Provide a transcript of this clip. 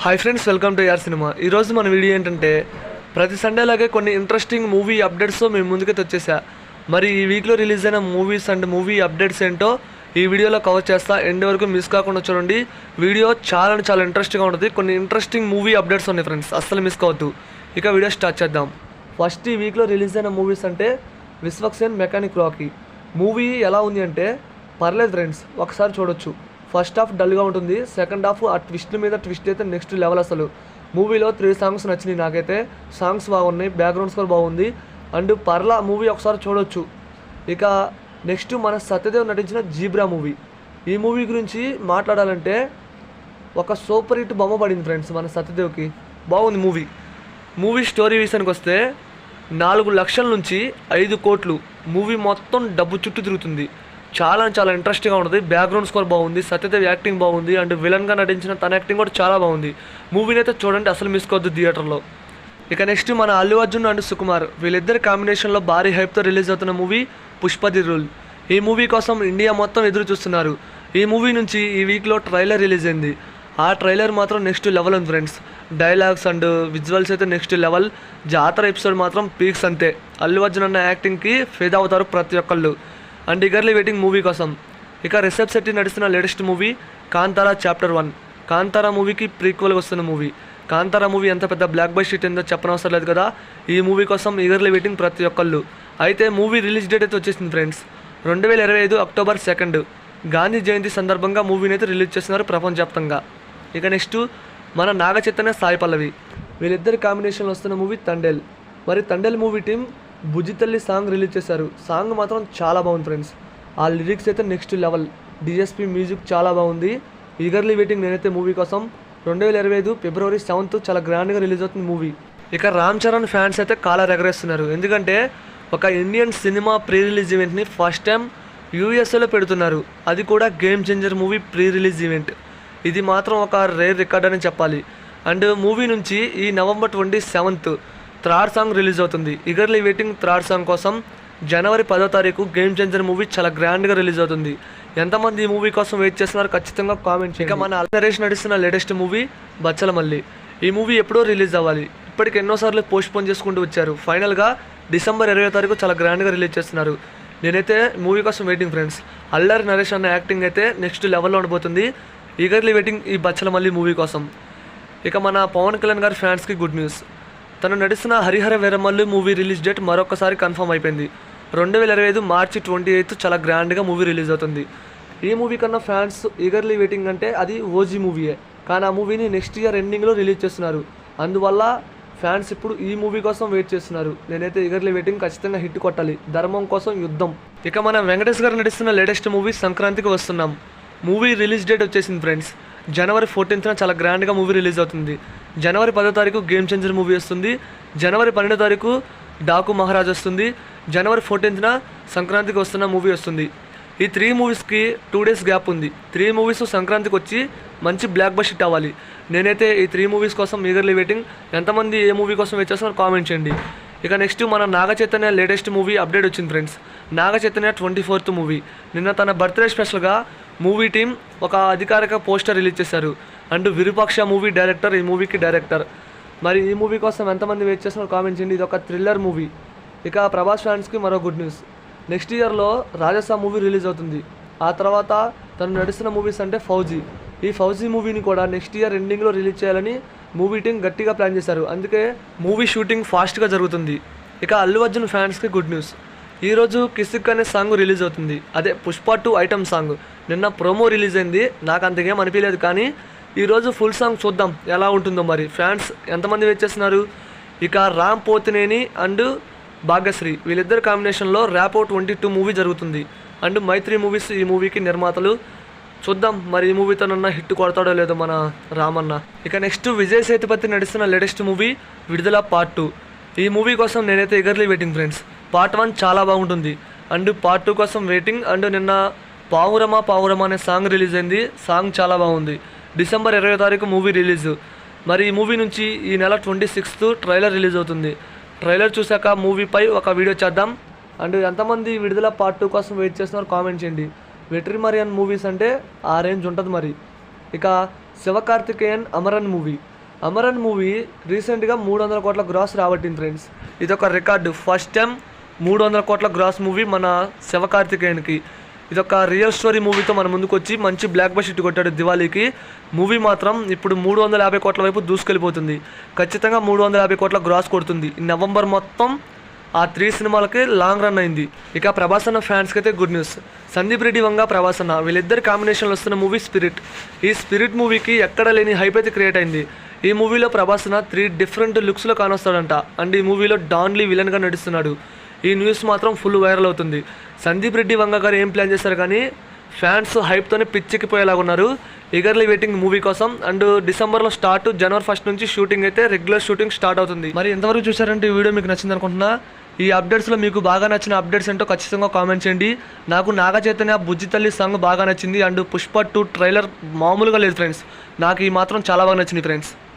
Hi friends, welcome to యార్ cinema. ఈరోజు మన వీడియో ఏంటంటే ప్రతి సండే లాగే కొన్ని ఇంట్రెస్టింగ్ మూవీ అప్డేట్స్తో మేము ముందుకైతే వచ్చేసా. మరి ఈ వీక్లో రిలీజ్ అయిన మూవీస్ అండ్ మూవీ అప్డేట్స్ ఏంటో ఈ వీడియోలో కవర్ చేస్తా. ఎండ్ వరకు మిస్ కాకుండా చూడండి. వీడియో చాలా ఇంట్రెస్టింగ్గా ఉంటుంది. కొన్ని ఇంట్రెస్టింగ్ మూవీ అప్డేట్స్ ఉన్నాయి ఫ్రెండ్స్, అస్సలు మిస్ కావద్దు. ఇక వీడియో స్టార్ట్ చేద్దాం. ఫస్ట్ ఈ వీక్లో రిలీజ్ అయిన మూవీస్ అంటే విశ్వక్సేన్ మెకానిక్ రాకీ మూవీ ఎలా ఉంది అంటే పర్లేదు ఫ్రెండ్స్, ఒకసారి చూడొచ్చు. ఫస్ట్ హాఫ్ డల్గా ఉంటుంది, సెకండ్ హాఫ్ ఆ ట్విస్ట్ల మీద ట్విస్ట్ అయితే నెక్స్ట్ లెవెల్. అసలు మూవీలో 3 సాంగ్స్ నచ్చినాయి నాకైతే. సాంగ్స్ బాగున్నాయి, బ్యాక్గ్రౌండ్ స్కోర్ బాగుంది అండ్ పర్లా మూవీ ఒకసారి చూడొచ్చు. ఇక నెక్స్ట్ మన సత్యదేవ్ నటించిన జీబ్రా మూవీ. ఈ మూవీ గురించి మాట్లాడాలంటే ఒక సూపర్ హిట్ బొమ్మ పడింది ఫ్రెండ్స్ మన సత్యదేవ్కి. బాగుంది మూవీ స్టోరీ విషయానికి వస్తే 4 లక్షల నుంచి 5 కోట్లు మూవీ మొత్తం డబ్బు చుట్టూ తిరుగుతుంది. చాలా ఇంట్రెస్టింగ్గా ఉంటుంది. బ్యాక్గ్రౌండ్ స్కోర్ బాగుంది, సత్యదేవ్ యాక్టింగ్ బాగుంది అండ్ విలన్గా నటించిన తన యాక్టింగ్ కూడా చాలా బాగుంది. మూవీని అయితే చూడండి, అసలు మిస్ కావద్దు థియేటర్లో. ఇక నెక్స్ట్ మన అల్లు అర్జున్ అండ్ సుకుమార్ వీళ్ళిద్దరి కాంబినేషన్లో భారీ హైప్తో రిలీజ్ అవుతున్న మూవీ పుష్ప ది రూల్. ఈ మూవీ కోసం ఇండియా మొత్తం ఎదురు చూస్తున్నారు. ఈ మూవీ నుంచి ఈ వీక్లో ట్రైలర్ రిలీజ్ అయింది. ఆ ట్రైలర్ మాత్రం నెక్స్ట్ లెవెల్ ఉంది ఫ్రెండ్స్. డైలాగ్స్ అండ్ విజువల్స్ అయితే నెక్స్ట్ లెవెల్. జాతర ఎపిసోడ్ మాత్రం పీక్స్ అంతే. అల్లు అర్జున్ అన్న యాక్టింగ్కి ఫిదా అవుతారు ప్రతి ఒక్కళ్ళు. అండ్ ఈగర్లీ వెయిటింగ్ మూవీ కోసం. ఇక రిషబ్ శెట్టి నడుస్తున్న latest movie Kantara chapter 1. Kantara మూవీకి ప్రీక్వల్గా వస్తున్న మూవీ. కాంతారా మూవీ ఎంత పెద్ద బ్లాక్ బస్టర్ హిట్ ఏందో చెప్పనవసరం లేదు కదా. ఈ మూవీ కోసం ఈగర్లీ వెయిటింగ్ ప్రతి ఒక్కళ్ళు. అయితే మూవీ రిలీజ్ డేట్ అయితే వచ్చేసింది ఫ్రెండ్స్. 2025 అక్టోబర్ 2 గాంధీ జయంతి సందర్భంగా మూవీని అయితే రిలీజ్ చేస్తున్నారు ప్రపంచవ్యాప్తంగా. ఇక నెక్స్ట్ మన నాగ చైతన్య సాయి పల్లవి వీళ్ళిద్దరి కాంబినేషన్లో వస్తున్న మూవీ తండేల్. మరి Thandel movie team Bujjithalli song release చేశారు. సాంగ్ మాత్రం చాలా బాగుంది ఫ్రెండ్స్. ఆ లిరిక్స్ అయితే నెక్స్ట్ లెవెల్. డిఎస్పి మ్యూజిక్ చాలా బాగుంది. ఈగర్లీ వెయిటింగ్ నేనైతే మూవీ కోసం. 2025 ఫిబ్రవరి 7 చాలా గ్రాండ్గా రిలీజ్ అవుతుంది మూవీ. ఇక రామ్ చరణ్ ఫ్యాన్స్ అయితే కాలర్ ఎగరేస్తున్నారు. ఎందుకంటే ఒక ఇండియన్ సినిమా ప్రీ రిలీజ్ ఈవెంట్ని ఫస్ట్ టైం యూఎస్ఏలో పెడుతున్నారు. అది కూడా Game Changer movie pre release event. ఇది మాత్రం ఒక రేర్ రికార్డ్ అని చెప్పాలి. అండ్ మూవీ నుంచి ఈ నవంబర్ 27 థర్డ్ సాంగ్ రిలీజ్ అవుతుంది. ఈగర్లీ వెయిటింగ్ థర్డ్ సాంగ్ కోసం. జనవరి 10 గేమ్ చేంజర్ మూవీ చాలా గ్రాండ్గా రిలీజ్ అవుతుంది. ఎంతమంది ఈ మూవీ కోసం వెయిట్ చేస్తున్నారు ఖచ్చితంగా కామెంట్ చేయండి. ఇక మన నరేష్ నడుస్తున్న లేటెస్ట్ మూవీ బచ్చలమల్లి. ఈ మూవీ ఎప్పుడో రిలీజ్ అవ్వాలి, ఇప్పటికి ఎన్నోసార్లు పోస్ట్పోన్ చేసుకుంటూ వచ్చారు. ఫైనల్గా డిసెంబర్ 20 చాలా గ్రాండ్గా రిలీజ్ చేస్తున్నారు. నేనైతే మూవీ కోసం వెయిటింగ్ ఫ్రెండ్స్. అల్లరి నరేష్ అన్న యాక్టింగ్ అయితే నెక్స్ట్ లెవెల్లో ఉండబోతుంది. ఈగర్లీ వెయిటింగ్ ఈ బచ్చలమల్లి మూవీ కోసం. ఇక మన పవన్ కళ్యాణ్ గారి ఫ్యాన్స్కి గుడ్ న్యూస్. తను నడిచిన Harihara Veeramallu movie release date మరొకసారి కన్ఫర్మ్ అయిపోయింది. 2025 మార్చి 28 చాలా గ్రాండ్గా మూవీ రిలీజ్ అవుతుంది. ఈ మూవీ కన్నా ఫ్యాన్స్ ఈగర్లీ వెయిటింగ్ అంటే అది ఓజీ మూవీయే, కానీ ఆ మూవీని నెక్స్ట్ ఇయర్ ఎండింగ్లో రిలీజ్ చేస్తున్నారు. అందువల్ల ఫ్యాన్స్ ఇప్పుడు ఈ మూవీ కోసం వెయిట్ చేస్తున్నారు. నేనైతే ఈగర్లీ వెయిటింగ్ ఖచ్చితంగా హిట్ కొట్టాలి. ధర్మం కోసం యుద్ధం. ఇక మన వెంకటేష్ గారు నడుస్తున్న లేటెస్ట్ మూవీ సంక్రాంతికి వస్తున్నాం. మూవీ రిలీజ్ డేట్ వచ్చేసింది ఫ్రెండ్స్. జనవరి 14 చాలా గ్రాండ్గా మూవీ రిలీజ్ అవుతుంది. జనవరి 10 గేమ్ చేంజర్ మూవీ వస్తుంది. జనవరి 12 డాకు మహారాజ్ వస్తుంది. జనవరి 14 సంక్రాంతికి వస్తున్న మూవీ వస్తుంది. ఈ 3 మూవీస్కి 2 days గ్యాప్ ఉంది. 3 మూవీస్ సంక్రాంతికి వచ్చి మంచి బ్లాక్ బస్టర్ హిట్ అవ్వాలి. నేనైతే ఈ 3 మూవీస్ కోసం ఈగర్లీ వెయిటింగ్. ఎంతమంది ఏ మూవీ కోసం వెయిట్ చేస్తున్నారు కామెంట్ చేయండి. ఇక నెక్స్ట్ మన Naga Chaitanya latest movie update వచ్చింది friends. Naga Chaitanya 24th movie. నిన్న తన బర్త్డే స్పెషల్గా మూవీ టీం ఒక అధికారిక పోస్టర్ రిలీజ్ చేశారు. అండ్ విరూపాక్ష మూవీ డైరెక్టర్ ఈ మూవీకి డైరెక్టర్. మరి ఈ మూవీ కోసం ఎంతమంది వెయిట్ చేస్తున్నారు కామెంట్ చేయండి. ఇది ఒక థ్రిల్లర్ మూవీ. ఇక ప్రభాస్ ఫ్యాన్స్కి మరో గుడ్ న్యూస్. నెక్స్ట్ ఇయర్లో రాజసా మూవీ రిలీజ్ అవుతుంది. ఆ తర్వాత తను నడుస్తున్న మూవీస్ అంటే ఫౌజీ. ఈ ఫౌజీ మూవీని కూడా నెక్స్ట్ ఇయర్ ఎండింగ్లో రిలీజ్ చేయాలని మూవీ టీం గట్టిగా ప్లాన్ చేశారు. అందుకే మూవీ షూటింగ్ ఫాస్ట్గా జరుగుతుంది. ఇక అల్లు అర్జున్ ఫ్యాన్స్కి గుడ్ న్యూస్. ఈరోజు కిసిక్ అనే సాంగ్ రిలీజ్ అవుతుంది. అదే పుష్ప 2 ఐటమ్ సాంగ్. నిన్న ప్రోమో రిలీజ్ అయింది, నాకు అంతకేం అనిపించలేదు. కానీ ఈరోజు ఫుల్ సాంగ్ చూద్దాం ఎలా ఉంటుందో. మరి ఫ్యాన్స్ ఎంతమంది వెయిట్ చేస్తున్నారు. ఇక రామ్ పోతినేని అండ్ భాగ్యశ్రీ వీళ్ళిద్దరు కాంబినేషన్లో ర్యాపో 22 మూవీ జరుగుతుంది. అండ్ మైత్రి మూవీస్ ఈ మూవీకి నిర్మాతలు. చూద్దాం మరి ఈ మూవీతోనన్నా హిట్ కొడతాడో లేదో మన రామన్న. ఇక నెక్స్ట్ విజయ్ సేతుపతి నడుస్తున్న లేటెస్ట్ మూవీ విడుదల పార్ట్ 2. ఈ మూవీ కోసం నేనైతే ఈగర్లీ వెయిటింగ్ ఫ్రెండ్స్. పార్ట్ 1 చాలా బాగుంటుంది అండ్ పార్ట్ 2 కోసం వెయిటింగ్. అండ్ నిన్న పావురమా అనే సాంగ్ రిలీజ్ అయింది. సాంగ్ చాలా బాగుంది. December 20 movie release. మరి ఈ మూవీ నుంచి ఈ నెల 26 ట్రైలర్ రిలీజ్ అవుతుంది. ట్రైలర్ చూశాక మూవీపై ఒక వీడియో చేద్దాం. అండ్ ఎంతమంది విడుదల పార్ట్ 2 కోసం వెయిట్ చేస్తున్నారు కామెంట్ చేయండి. వెట్రిమరియన్ మూవీస్ అంటే ఆ రేంజ్ ఉంటుంది మరి. ఇక శివకార్తికేయన్ అమరన్ మూవీ. అమరన్ మూవీ రీసెంట్గా 300 కోట్ల గ్రాస్ రాబట్టింది ఫ్రెండ్స్. ఇదొక రికార్డు. ఫస్ట్ టైం 300 కోట్ల గ్రాస్ మూవీ మన శివకార్తికేయన్కి. ఇదొక రియల్ స్టోరీ మూవీతో మన ముందుకు వచ్చి మంచి బ్లాక్ బస్టర్ హిట్ కొట్టాడు దివాళీకి. మూవీ మాత్రం ఇప్పుడు 350 కోట్ల వైపు దూసుకెళ్ళిపోతుంది. ఖచ్చితంగా 350 కోట్ల గ్రాస్ కొడుతుంది. నవంబర్ మొత్తం ఆ 3 సినిమాలకి లాంగ్ రన్ అయింది. ఇక ప్రభాస్ అన్న ఫ్యాన్స్కి అయితే గుడ్ న్యూస్. సందీప్ రెడ్డి వంగ ప్రభాస్ అన్న వీళ్ళిద్దరు కాంబినేషన్లో వస్తున్న మూవీ స్పిరిట్. ఈ స్పిరిట్ మూవీకి ఎక్కడ లేని హైప్ అయితే క్రియేట్ అయింది. ఈ మూవీలో ప్రభాస్ అన్న 3 డిఫరెంట్ లుక్స్లో కానొస్తాడంట. అండ్ ఈ మూవీలో డాన్లీ విలన్గా నడుస్తున్నాడు. ఈ న్యూస్ మాత్రం ఫుల్ వైరల్ అవుతుంది. సందీప్ రెడ్డి వంగ గారు ఏం ప్లాన్ చేశారు కానీ ఫ్యాన్స్ హైప్తోనే పిచ్చెక్కిపోయేలాగా ఉన్నారు. ఈగర్లీ వెయిటింగ్ మూవీ కోసం. అండ్ డిసెంబర్లో స్టార్ట్, జనవరి 1 నుంచి షూటింగ్ అయితే రెగ్యులర్ షూటింగ్ స్టార్ట్ అవుతుంది. మరి ఎంతవరకు చూసారంటే ఈ వీడియో మీకు నచ్చింది అనుకుంటున్నా. ఈ అప్డేట్స్లో మీకు బాగా నచ్చిన అప్డేట్స్ ఏంటో ఖచ్చితంగా కామెంట్ చేయండి. నాకు నాగ చైతన్య బుజ్జి తల్లి సాంగ్ బాగా నచ్చింది. అండ్ పుష్ప 2 ట్రైలర్ మామూలుగా లేదు ఫ్రెండ్స్. నాకు ఈ మాత్రం చాలా బాగా నచ్చింది ఫ్రెండ్స్.